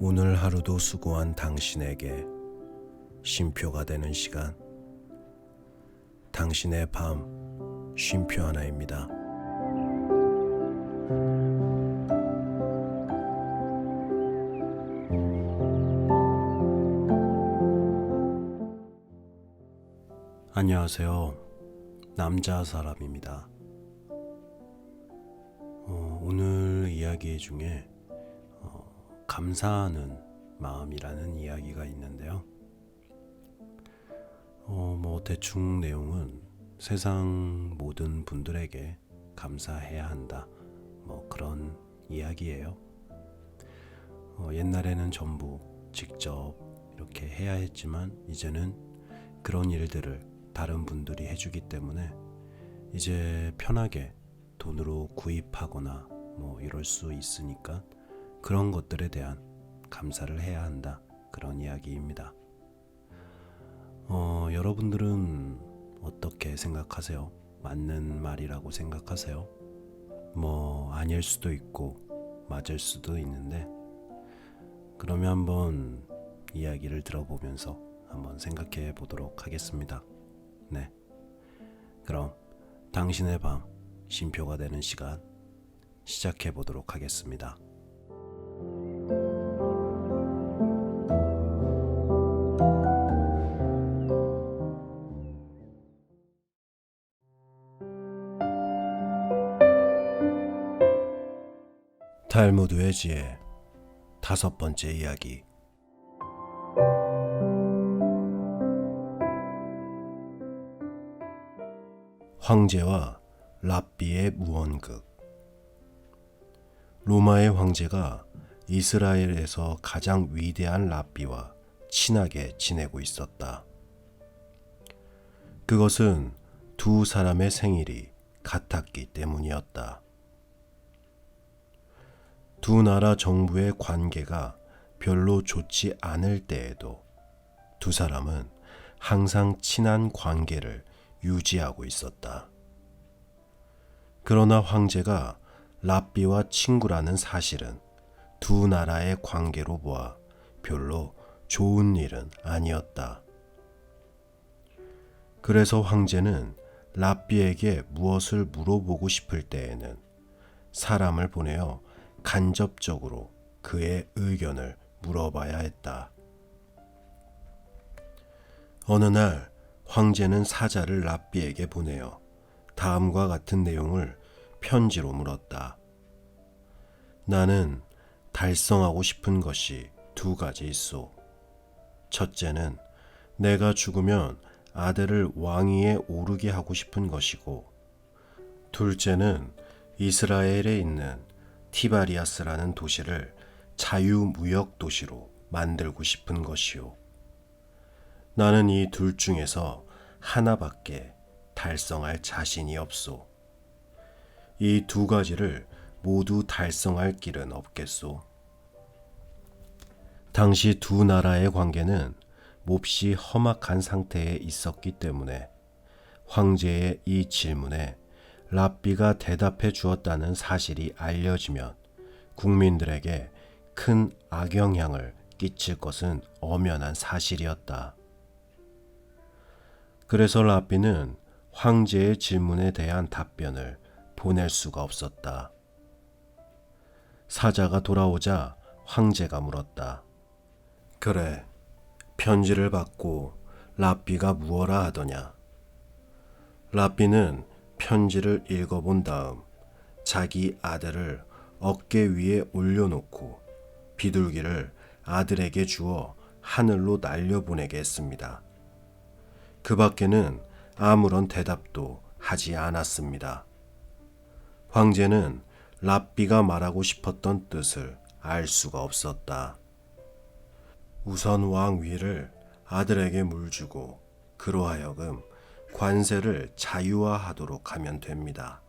오늘 하루도 수고한 당신에게 쉼표가 되는 시간, 당신의 밤 쉼표 하나입니다. 안녕하세요. 남자 사람입니다. 오늘 이야기 중에 감사하는 마음이라는 이야기가 있는데요. 대충 내용은 세상 모든 분들에게 감사해야 한다. 그런 이야기예요. 옛날에는 전부 직접 이렇게 해야 했지만 이제는 그런 일들을 다른 분들이 해주기 때문에 이제 편하게 돈으로 구입하거나 이럴 수 있으니까 그런 것들에 대한 감사를 해야 한다. 그런 이야기입니다. 여러분들은 어떻게 생각하세요? 맞는 말이라고 생각하세요? 아닐 수도 있고 맞을 수도 있는데 그러면 한번 이야기를 들어보면서 한번 생각해 보도록 하겠습니다. 네, 그럼 당신의 밤 쉼표가 되는 시간 시작해 보도록 하겠습니다. 탈무드의 지혜 5번째 이야기. 황제와 랍비의 무언극. 로마의 황제가 이스라엘에서 가장 위대한 랍비와 친하게 지내고 있었다. 그것은 두 사람의 생일이 같았기 때문이었다. 두 나라 정부의 관계가 별로 좋지 않을 때에도 두 사람은 항상 친한 관계를 유지하고 있었다. 그러나 황제가 랍비와 친구라는 사실은 두 나라의 관계로 보아 별로 좋은 일은 아니었다. 그래서 황제는 랍비에게 무엇을 물어보고 싶을 때에는 사람을 보내어 간접적으로 그의 의견을 물어봐야 했다. 어느 날 황제는 사자를 랍비에게 보내어 다음과 같은 내용을 편지로 물었다. 나는 달성하고 싶은 것이 2가지 있소. 첫째는 내가 죽으면 아들을 왕위에 오르게 하고 싶은 것이고, 둘째는 이스라엘에 있는 티바리아스라는 도시를 자유무역 도시로 만들고 싶은 것이요. 나는 이 둘 중에서 하나밖에 달성할 자신이 없소. 이 2가지를 모두 달성할 길은 없겠소. 당시 두 나라의 관계는 몹시 험악한 상태에 있었기 때문에 황제의 이 질문에 랍비가 대답해 주었다는 사실이 알려지면 국민들에게 큰 악영향을 끼칠 것은 엄연한 사실이었다. 그래서 랍비는 황제의 질문에 대한 답변을 보낼 수가 없었다. 사자가 돌아오자 황제가 물었다. 그래, 편지를 받고 랍비가 무엇라 하더냐? 랍비는 편지를 읽어본 다음 자기 아들을 어깨 위에 올려놓고 비둘기를 아들에게 주어 하늘로 날려보내게 했습니다. 그 밖에는 아무런 대답도 하지 않았습니다. 황제는 랍비가 말하고 싶었던 뜻을 알 수가 없었다. 우선 왕위를 아들에게 물주고 그로 하여금 관세를 자유화하도록 하면 됩니다.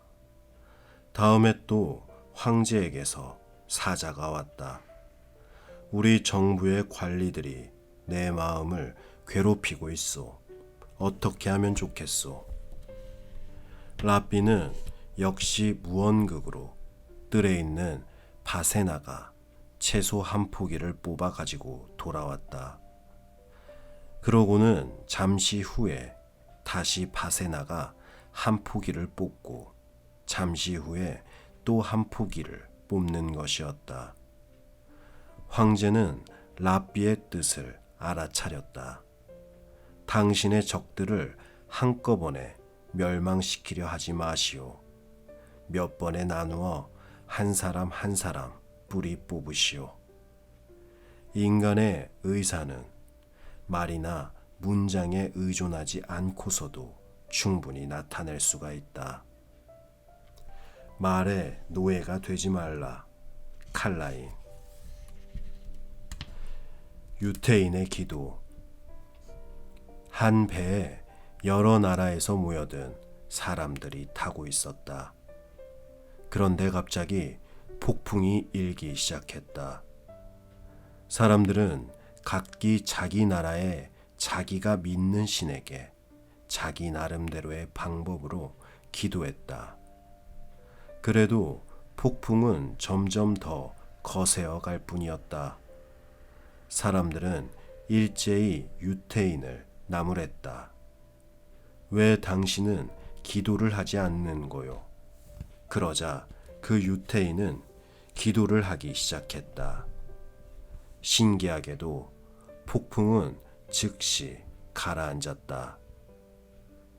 다음에 또 황제에게서 사자가 왔다. 우리 정부의 관리들이 내 마음을 괴롭히고 있소. 어떻게 하면 좋겠소? 랍비는 역시 무언극으로 뜰에 있는 바세나가 채소 한 포기를 뽑아 가지고 돌아왔다. 그러고는 잠시 후에 다시 밭에 나가 한 포기를 뽑고 잠시 후에 또 한 포기를 뽑는 것이었다. 황제는 랍비의 뜻을 알아차렸다. 당신의 적들을 한꺼번에 멸망시키려 하지 마시오. 몇 번에 나누어 한 사람 한 사람 뿌리 뽑으시오. 인간의 의사는 말이나 문장에 의존하지 않고서도 충분히 나타낼 수가 있다. 말에 노예가 되지 말라. 칼라인. 유태인의 기도. 한 배에 여러 나라에서 모여든 사람들이 타고 있었다. 그런데 갑자기 폭풍이 일기 시작했다. 사람들은 각기 자기 나라에 자기가 믿는 신에게 자기 나름대로의 방법으로 기도했다. 그래도 폭풍은 점점 더 거세어 갈 뿐이었다. 사람들은 일제히 유태인을 나무랬다. 왜 당신은 기도를 하지 않는 거요? 그러자 그 유태인은 기도를 하기 시작했다. 신기하게도 폭풍은 즉시 가라앉았다.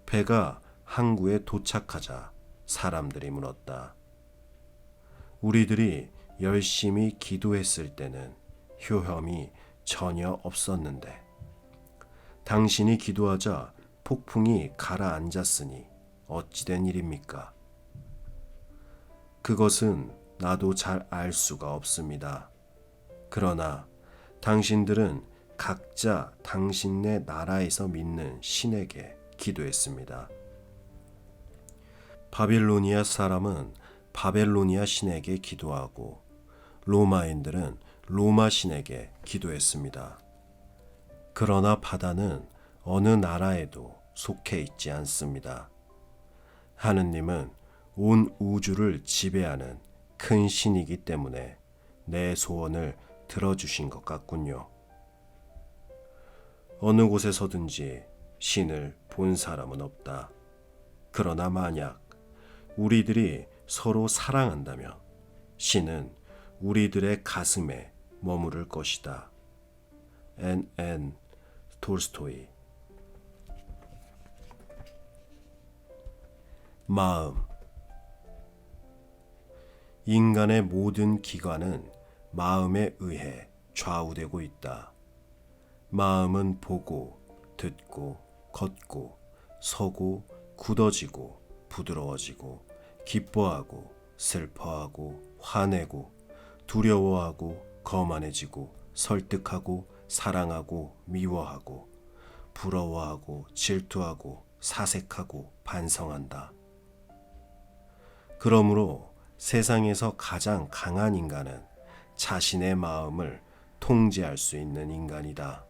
배가 항구에 도착하자 사람들이 물었다. 우리들이 열심히 기도했을 때는 효험이 전혀 없었는데 당신이 기도하자 폭풍이 가라앉았으니 어찌된 일입니까? 그것은 나도 잘 알 수가 없습니다. 그러나 당신들은 각자 당신네 나라에서 믿는 신에게 기도했습니다. 바빌로니아 사람은 바벨로니아 신에게 기도하고 로마인들은 로마 신에게 기도했습니다. 그러나 바다는 어느 나라에도 속해 있지 않습니다. 하느님은 온 우주를 지배하는 큰 신이기 때문에 내 소원을 들어주신 것 같군요. 어느 곳에서든지 신을 본 사람은 없다. 그러나 만약 우리들이 서로 사랑한다면 신은 우리들의 가슴에 머무를 것이다. N.N. 톨스토이. 마음. 인간의 모든 기관은 마음에 의해 좌우되고 있다. 마음은 보고, 듣고, 걷고, 서고, 굳어지고, 부드러워지고, 기뻐하고, 슬퍼하고, 화내고, 두려워하고, 거만해지고, 설득하고, 사랑하고, 미워하고, 부러워하고, 질투하고, 사색하고, 반성한다. 그러므로 세상에서 가장 강한 인간은 자신의 마음을 통제할 수 있는 인간이다.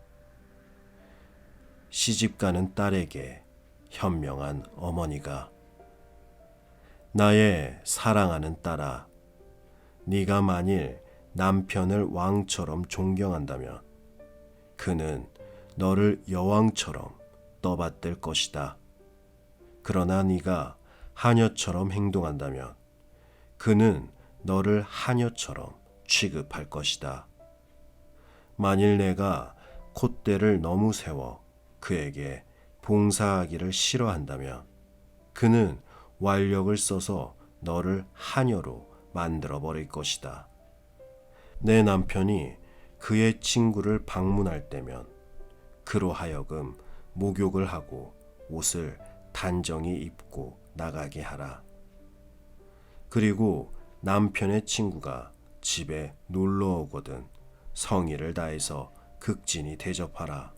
시집가는 딸에게 현명한 어머니가 나의 사랑하는 딸아, 네가 만일 남편을 왕처럼 존경한다면 그는 너를 여왕처럼 떠받들 것이다. 그러나 네가 하녀처럼 행동한다면 그는 너를 하녀처럼 취급할 것이다. 만일 내가 콧대를 너무 세워 그에게 봉사하기를 싫어한다면 그는 완력을 써서 너를 하녀로 만들어버릴 것이다. 내 남편이 그의 친구를 방문할 때면 그로 하여금 목욕을 하고 옷을 단정히 입고 나가게 하라. 그리고 남편의 친구가 집에 놀러 오거든 성의를 다해서 극진히 대접하라.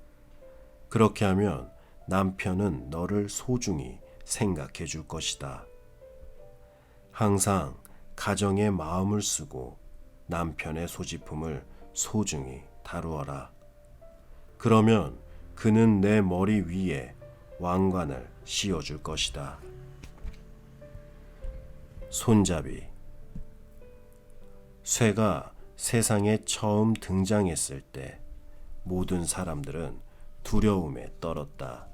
그렇게 하면 남편은 너를 소중히 생각해 줄 것이다. 항상 가정에 마음을 쓰고 남편의 소지품을 소중히 다루어라. 그러면 그는 내 머리 위에 왕관을 씌워줄 것이다. 손잡이. 쇠가 세상에 처음 등장했을 때 모든 사람들은 두려움에 떨었다.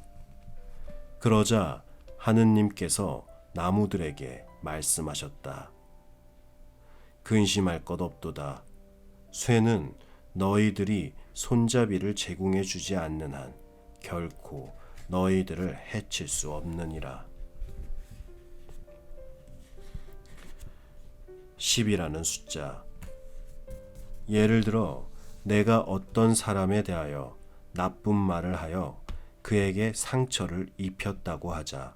그러자 하느님께서 나무들에게 말씀하셨다. 근심할 것 없도다. 쇠는 너희들이 손잡이를 제공해 주지 않는 한 결코 너희들을 해칠 수 없느니라. 10이라는 숫자. 예를 들어 내가 어떤 사람에 대하여 나쁜 말을 하여 그에게 상처를 입혔다고 하자.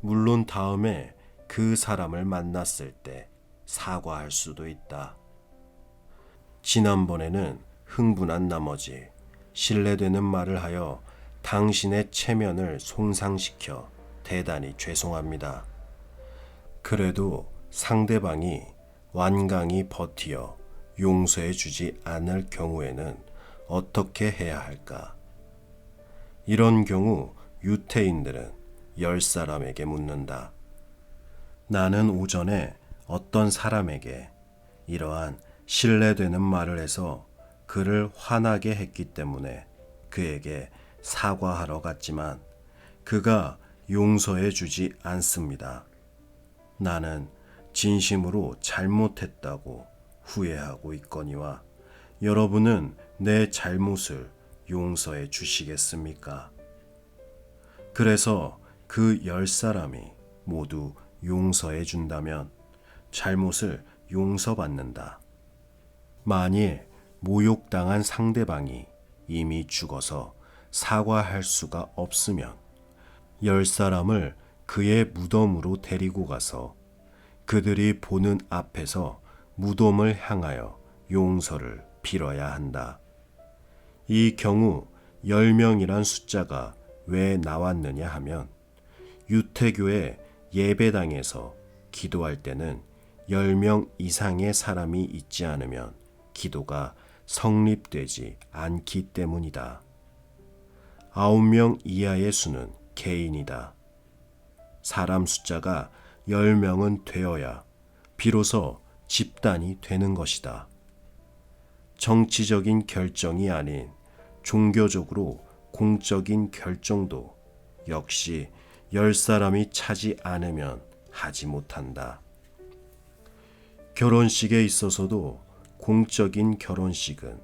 물론 다음에 그 사람을 만났을 때 사과할 수도 있다. 지난번에는 흥분한 나머지 신뢰되는 말을 하여 당신의 체면을 손상시켜 대단히 죄송합니다. 그래도 상대방이 완강히 버티어 용서해 주지 않을 경우에는 어떻게 해야 할까? 이런 경우 유태인들은 10사람에게 묻는다. 나는 오전에 어떤 사람에게 이러한 신뢰되는 말을 해서 그를 화나게 했기 때문에 그에게 사과하러 갔지만 그가 용서해 주지 않습니다. 나는 진심으로 잘못했다고 후회하고 있거니와 여러분은 내 잘못을 용서해 주시겠습니까? 그래서 그 10사람이 모두 용서해 준다면 잘못을 용서받는다. 만일 모욕당한 상대방이 이미 죽어서 사과할 수가 없으면 10사람을 그의 무덤으로 데리고 가서 그들이 보는 앞에서 무덤을 향하여 용서를 빌어야 한다. 이 경우 10명이란 숫자가 왜 나왔느냐 하면 유태교의 예배당에서 기도할 때는 10명 이상의 사람이 있지 않으면 기도가 성립되지 않기 때문이다. 9명 이하의 수는 개인이다. 사람 숫자가 10명은 되어야 비로소 집단이 되는 것이다. 정치적인 결정이 아닌 종교적으로 공적인 결정도 역시 10사람이 차지 않으면 하지 못한다. 결혼식에 있어서도 공적인 결혼식은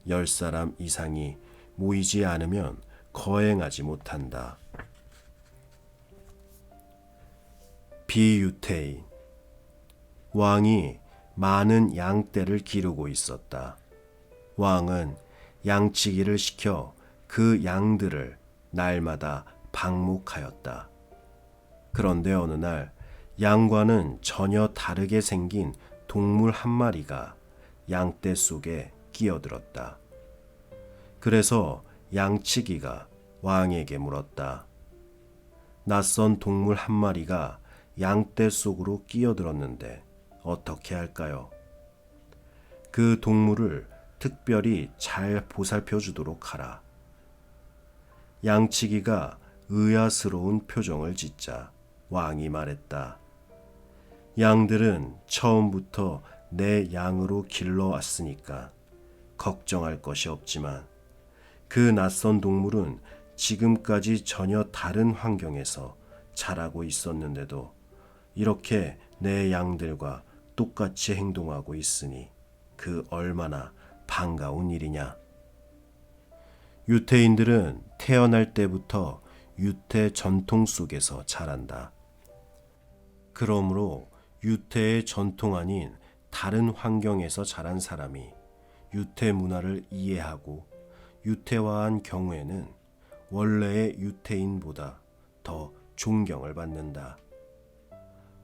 10사람 이상이 모이지 않으면 거행하지 못한다. 비유태인. 왕이 많은 양떼를 기르고 있었다. 왕은 양치기를 시켜 그 양들을 날마다 방목하였다. 그런데 어느 날 양과는 전혀 다르게 생긴 동물 한 마리가 양떼 속에 끼어들었다. 그래서 양치기가 왕에게 물었다. 낯선 동물 한 마리가 양떼 속으로 끼어들었는데 어떻게 할까요? 그 동물을 특별히 잘 보살펴 주도록 하라. 양치기가 의아스러운 표정을 짓자 왕이 말했다. 양들은 처음부터 내 양으로 길러왔으니까 걱정할 것이 없지만 그 낯선 동물은 지금까지 전혀 다른 환경에서 자라고 있었는데도 이렇게 내 양들과 똑같이 행동하고 있으니 그 얼마나 반가운 일이냐. 유태인들은 태어날 때부터 유태 전통 속에서 자란다. 그러므로 유태의 전통 아닌 다른 환경에서 자란 사람이 유태 문화를 이해하고 유태화한 경우에는 원래의 유태인보다 더 존경을 받는다.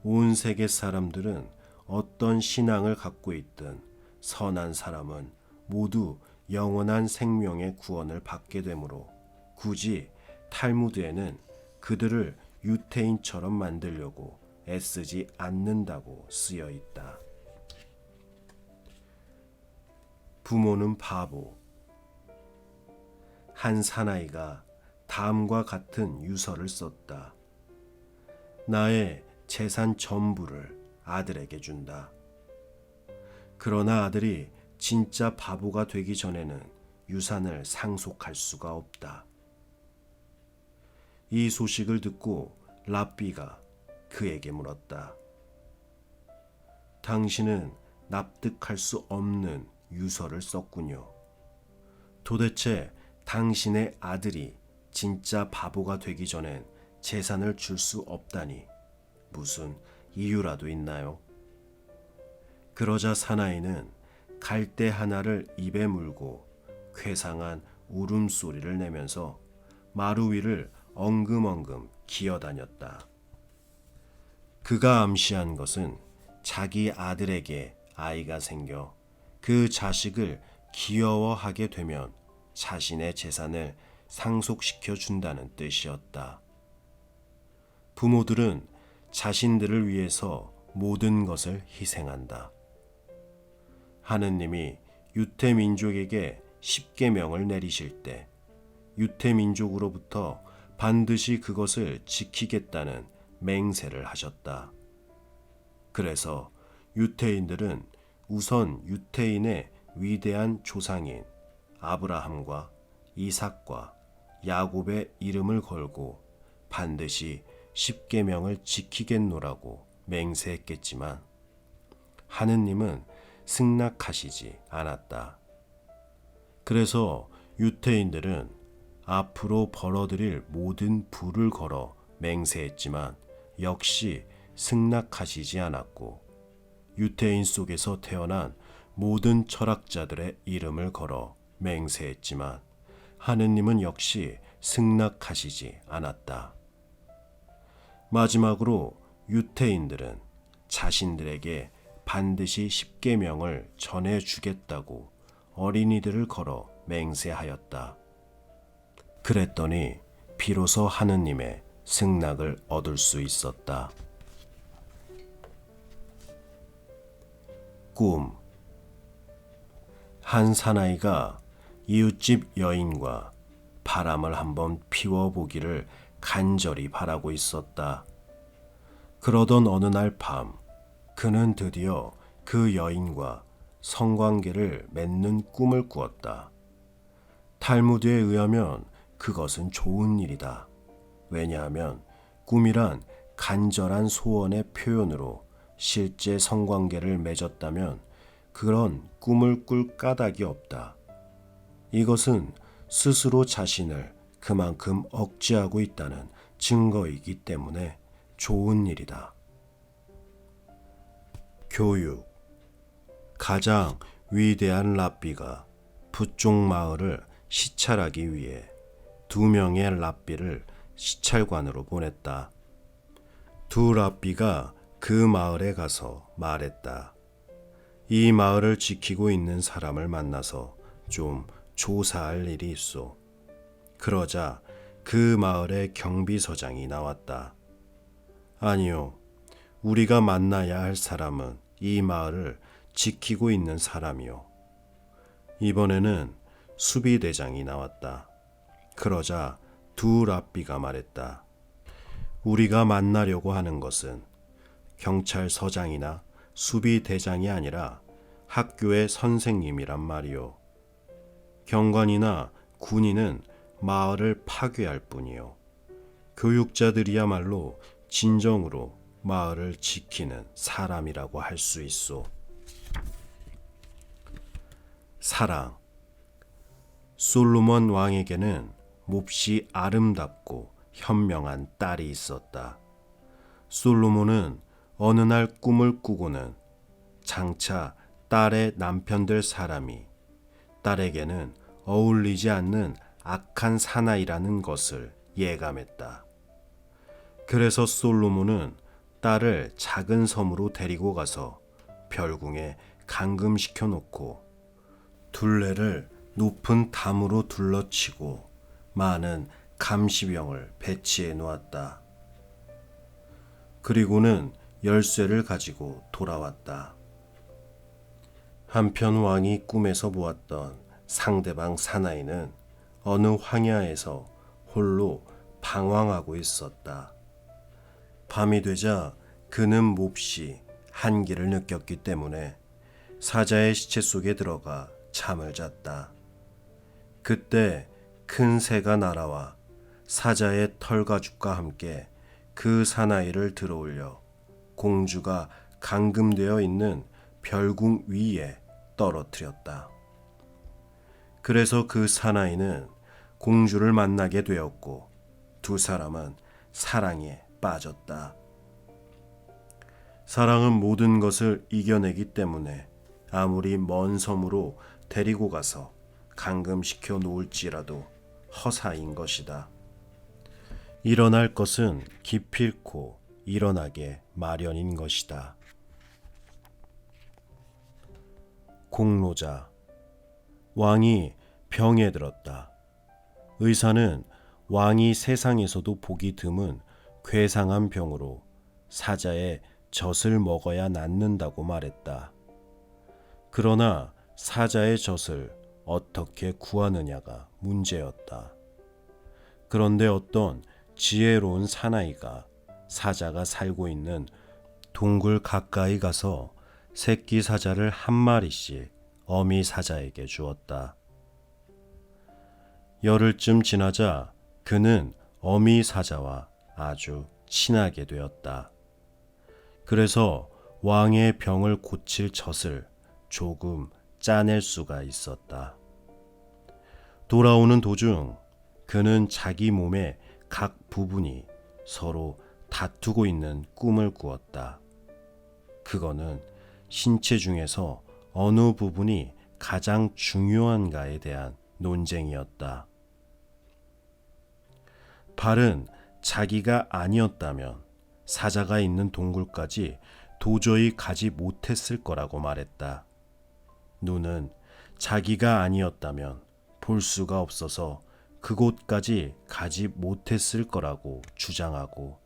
온 세계 사람들은 어떤 신앙을 갖고 있든 선한 사람은 모두 영원한 생명의 구원을 받게 되므로 굳이 탈무드에는 그들을 유태인처럼 만들려고 애쓰지 않는다고 쓰여 있다. 부모는 바보. 한 사나이가 다음과 같은 유서를 썼다. 나의 재산 전부를 아들에게 준다. 그러나 아들이 진짜 바보가 되기 전에는 유산을 상속할 수가 없다. 이 소식을 듣고 랍비가 그에게 물었다. 당신은 납득할 수 없는 유서를 썼군요. 도대체 당신의 아들이 진짜 바보가 되기 전엔 재산을 줄 수 없다니 무슨 이유라도 있나요? 그러자 사나이는 갈대 하나를 입에 물고 괴상한 울음소리를 내면서 마루 위를 엉금엉금 기어다녔다. 그가 암시한 것은 자기 아들에게 아이가 생겨 그 자식을 귀여워하게 되면 자신의 재산을 상속시켜 준다는 뜻이었다. 부모들은 자신들을 위해서 모든 것을 희생한다. 하느님이 유태민족에게 십계명을 내리실 때 유태민족으로부터 반드시 그것을 지키겠다는 맹세를 하셨다. 그래서 유태인들은 우선 유태인의 위대한 조상인 아브라함과 이삭과 야곱의 이름을 걸고 반드시 십계명을 지키겠노라고 맹세했겠지만 하느님은 승낙하시지 않았다. 그래서 유태인들은 앞으로 벌어들일 모든 부를 걸어 맹세했지만 역시 승낙하시지 않았고 유태인 속에서 태어난 모든 철학자들의 이름을 걸어 맹세했지만 하느님은 역시 승낙하시지 않았다. 마지막으로 유태인들은 자신들에게 반드시 십계명을 전해주겠다고 어린이들을 걸어 맹세하였다. 그랬더니 비로소 하느님의 승낙을 얻을 수 있었다. 꿈. 한 사나이가 이웃집 여인과 바람을 한번 피워보기를 간절히 바라고 있었다. 그러던 어느 날 밤, 그는 드디어 그 여인과 성관계를 맺는 꿈을 꾸었다. 탈무드에 의하면 그것은 좋은 일이다. 왜냐하면 꿈이란 간절한 소원의 표현으로 실제 성관계를 맺었다면 그런 꿈을 꿀 까닭이 없다. 이것은 스스로 자신을 그만큼 억제하고 있다는 증거이기 때문에 좋은 일이다. 교육. 가장 위대한 랍비가 부쪽 마을을 시찰하기 위해 2명의 랍비를 시찰관으로 보냈다. 2 랍비가 그 마을에 가서 말했다. 이 마을을 지키고 있는 사람을 만나서 좀 조사할 일이 있어. 그러자 그 마을의 경비서장이 나왔다. 아니요, 우리가 만나야 할 사람은 이 마을을 지키고 있는 사람이요. 이번에는 수비대장이 나왔다. 그러자 2 랍비가 말했다. 우리가 만나려고 하는 것은 경찰서장이나 수비대장이 아니라 학교의 선생님이란 말이요. 경관이나 군인은 마을을 파괴할 뿐이요. 교육자들이야말로 진정으로 마을을 지키는 사람이라고 할 수 있소. 사랑. 솔로몬 왕에게는 몹시 아름답고 현명한 딸이 있었다. 솔로몬은 어느 날 꿈을 꾸고는 장차 딸의 남편 될 사람이 딸에게는 어울리지 않는 악한 사나이라는 것을 예감했다. 그래서 솔로몬은 딸을 작은 섬으로 데리고 가서 별궁에 감금시켜 놓고 둘레를 높은 담으로 둘러치고 많은 감시병을 배치해 놓았다. 그리고는 열쇠를 가지고 돌아왔다. 한편 왕이 꿈에서 보았던 상대방 사나이는 어느 황야에서 홀로 방황하고 있었다. 밤이 되자 그는 몹시 한기를 느꼈기 때문에 사자의 시체 속에 들어가 잠을 잤다. 그때 큰 새가 날아와 사자의 털가죽과 함께 그 사나이를 들어올려 공주가 감금되어 있는 별궁 위에 떨어뜨렸다. 그래서 그 사나이는 공주를 만나게 되었고 두 사람은 사랑에 빠졌다. 사랑은 모든 것을 이겨내기 때문에 아무리 먼 섬으로 데리고 가서 감금시켜 놓을지라도 허사인 것이다. 일어날 것은 기필코 일어나게 마련인 것이다. 공로자. 왕이 병에 들었다. 의사는 왕이 세상에서도 보기 드문 괴상한 병으로 사자의 젖을 먹어야 낫는다고 말했다. 그러나 사자의 젖을 어떻게 구하느냐가 문제였다. 그런데 어떤 지혜로운 사나이가 사자가 살고 있는 동굴 가까이 가서 새끼 사자를 한 마리씩 어미 사자에게 주었다. 열흘쯤 지나자 그는 어미 사자와 아주 친하게 되었다. 그래서 왕의 병을 고칠 젖을 조금 짜낼 수가 있었다. 돌아오는 도중 그는 자기 몸의 각 부분이 서로 다투고 있는 꿈을 꾸었다. 그거는 신체 중에서 어느 부분이 가장 중요한가에 대한 논쟁이었다. 발은 자기가 아니었다면 사자가 있는 동굴까지 도저히 가지 못했을 거라고 말했다. 눈은 자기가 아니었다면 볼 수가 없어서 그곳까지 가지 못했을 거라고 주장하고,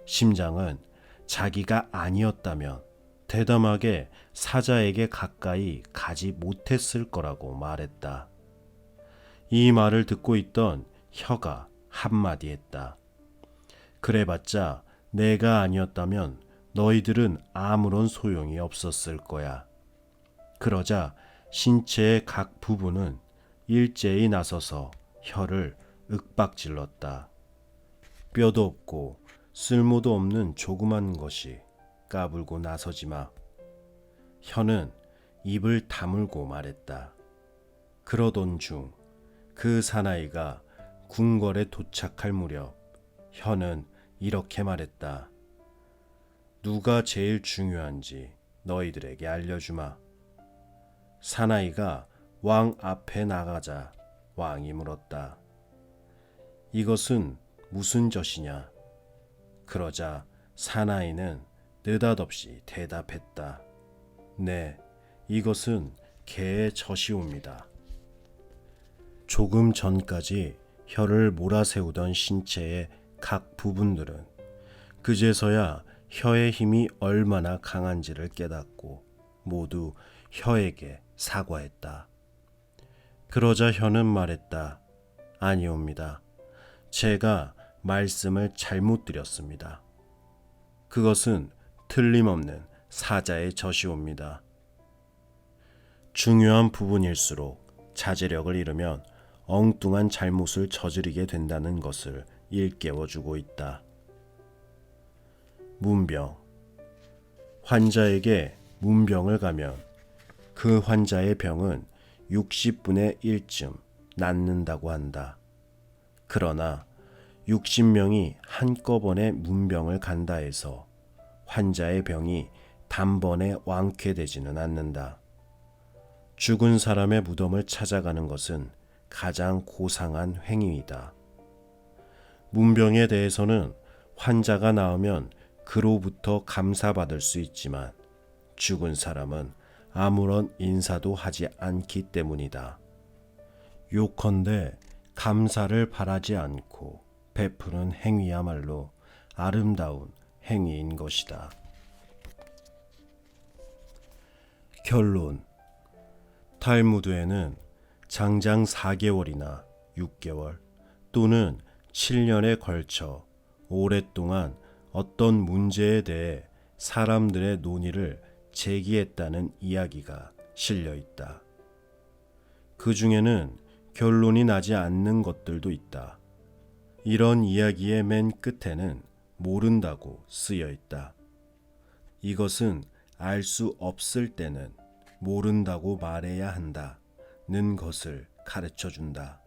심장은 자기가 아니었다면 대담하게 사자에게 가까이 가지 못했을 거라고 말했다. 이 말을 듣고 있던 혀가 한마디 했다. 그래봤자 내가 아니었다면 너희들은 아무런 소용이 없었을 거야. 그러자 신체의 각 부분은 일제히 나서서 혀를 윽박질렀다. 뼈도 없고 쓸모도 없는 조그만 것이 까불고 나서지 마. 혀는 입을 다물고 말했다. 그러던 중 그 사나이가 궁궐에 도착할 무렵 혀는 이렇게 말했다. 누가 제일 중요한지 너희들에게 알려주마. 사나이가 왕 앞에 나가자 왕이 물었다. 이것은 무슨 젖이냐? 그러자 사나이는 느닷없이 대답했다. 네, 이것은 개의 젖이옵니다. 조금 전까지 혀를 몰아세우던 신체의 각 부분들은 그제서야 혀의 힘이 얼마나 강한지를 깨닫고 모두 혀에게 사과했다. 그러자 혀는 말했다. 아니옵니다. 제가 말씀을 잘못 드렸습니다. 그것은 틀림없는 사자의 젖이옵니다. 중요한 부분일수록 자제력을 잃으면 엉뚱한 잘못을 저지르게 된다는 것을 일깨워주고 있다. 문병. 환자에게 문병을 가면 그 환자의 병은 60분의 1쯤 낫는다고 한다. 그러나 60명이 한꺼번에 문병을 간다 해서 환자의 병이 단번에 완쾌되지는 않는다. 죽은 사람의 무덤을 찾아가는 것은 가장 고상한 행위이다. 문병에 대해서는 환자가 나으면 그로부터 감사받을 수 있지만 죽은 사람은 아무런 인사도 하지 않기 때문이다. 요컨대 감사를 바라지 않고 베푸는 행위야말로 아름다운 행위인 것이다. 결론. 탈무드에는 장장 4개월이나 6개월 또는 7년에 걸쳐 오랫동안 어떤 문제에 대해 사람들의 논의를 제기했다는 이야기가 실려 있다. 그 중에는 결론이 나지 않는 것들도 있다. 이런 이야기의 맨 끝에는 모른다고 쓰여 있다. 이것은 알 수 없을 때는 모른다고 말해야 한다는 것을 가르쳐 준다.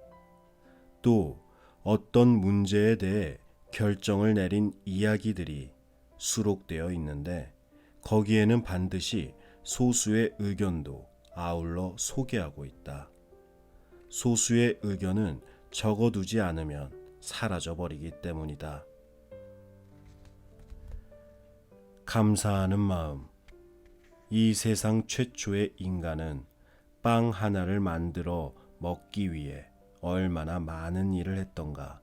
또 어떤 문제에 대해 결정을 내린 이야기들이 수록되어 있는데 거기에는 반드시 소수의 의견도 아울러 소개하고 있다. 소수의 의견은 적어두지 않으면 사라져버리기 때문이다. 감사하는 마음. 이 세상 최초의 인간은 빵 하나를 만들어 먹기 위해 얼마나 많은 일을 했던가.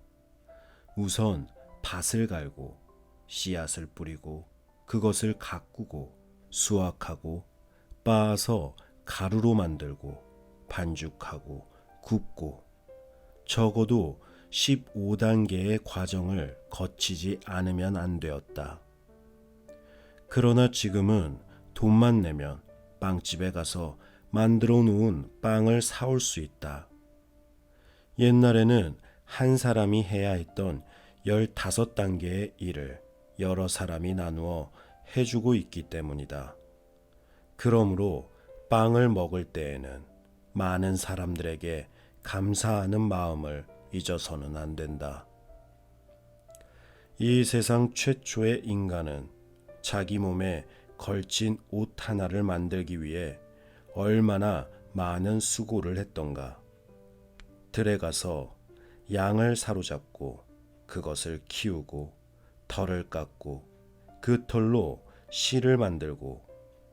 우선 밭을 갈고 씨앗을 뿌리고 그것을 가꾸고 수확하고 빻아서 가루로 만들고 반죽하고 굽고 적어도 15단계의 과정을 거치지 않으면 안 되었다. 그러나 지금은 돈만 내면 빵집에 가서 만들어 놓은 빵을 사올 수 있다. 옛날에는 한 사람이 해야 했던 15단계의 일을 여러 사람이 나누어 해주고 있기 때문이다. 그러므로 빵을 먹을 때에는 많은 사람들에게 감사하는 마음을 잊어서는 안 된다. 이 세상 최초의 인간은 자기 몸에 걸친 옷 하나를 만들기 위해 얼마나 많은 수고를 했던가. 들에 가서 양을 사로잡고 그것을 키우고 털을 깎고 그 털로 실을 만들고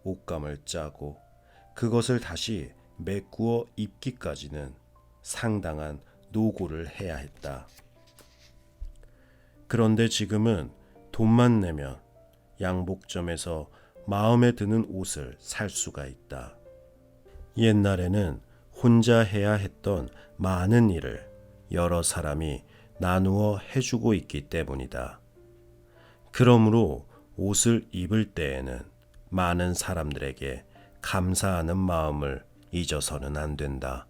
옷감을 짜고 그것을 다시 메꾸어 입기까지는 상당한 노고를 해야 했다. 그런데 지금은 돈만 내면 양복점에서 마음에 드는 옷을 살 수가 있다. 옛날에는 혼자 해야 했던 많은 일을 여러 사람이 나누어 해주고 있기 때문이다. 그러므로 옷을 입을 때에는 많은 사람들에게 감사하는 마음을 잊어서는 안 된다.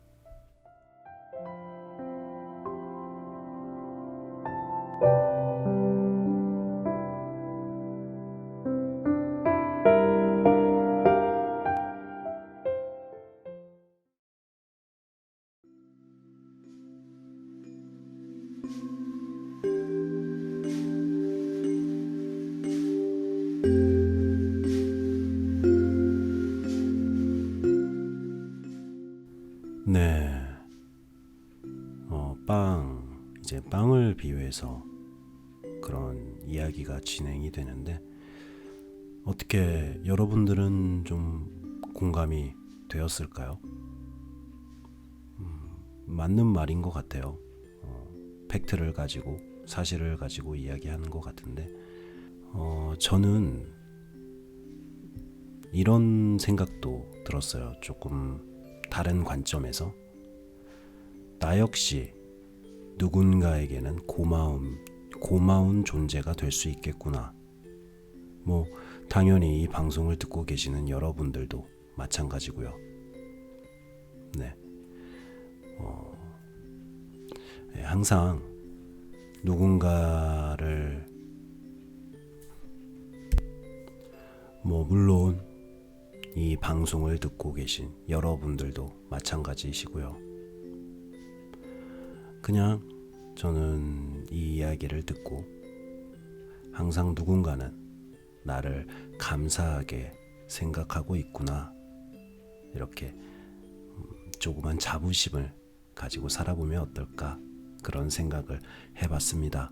네. 이제 빵을 비유해서 그런 이야기가 진행이 되는데 어떻게 여러분들은 좀 공감이 되었을까요? 맞는 말인 것 같아요. 팩트를 가지고 사실을 가지고 이야기하는 것 같은데 저는 이런 생각도 들었어요. 조금 다른 관점에서 나 역시 누군가에게는 고마운 존재가 될 수 있겠구나. 당연히 이 방송을 듣고 계시는 여러분들도 마찬가지고요. 네. 항상 누군가를 물론 이 방송을 듣고 계신 여러분들도 마찬가지이시고요. 그냥 저는 이 이야기를 듣고 항상 누군가는 나를 감사하게 생각하고 있구나. 이렇게 조그만 자부심을 가지고 살아보면 어떨까? 그런 생각을 해봤습니다.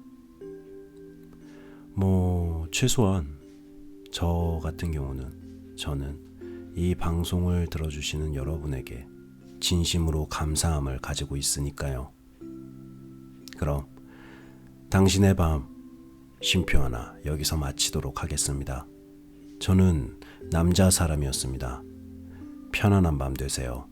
최소한 저 같은 경우는 저는 이 방송을 들어주시는 여러분에게 진심으로 감사함을 가지고 있으니까요. 그럼 당신의 밤 쉼표 하나 여기서 마치도록 하겠습니다. 저는 남자 사람이었습니다. 편안한 밤 되세요.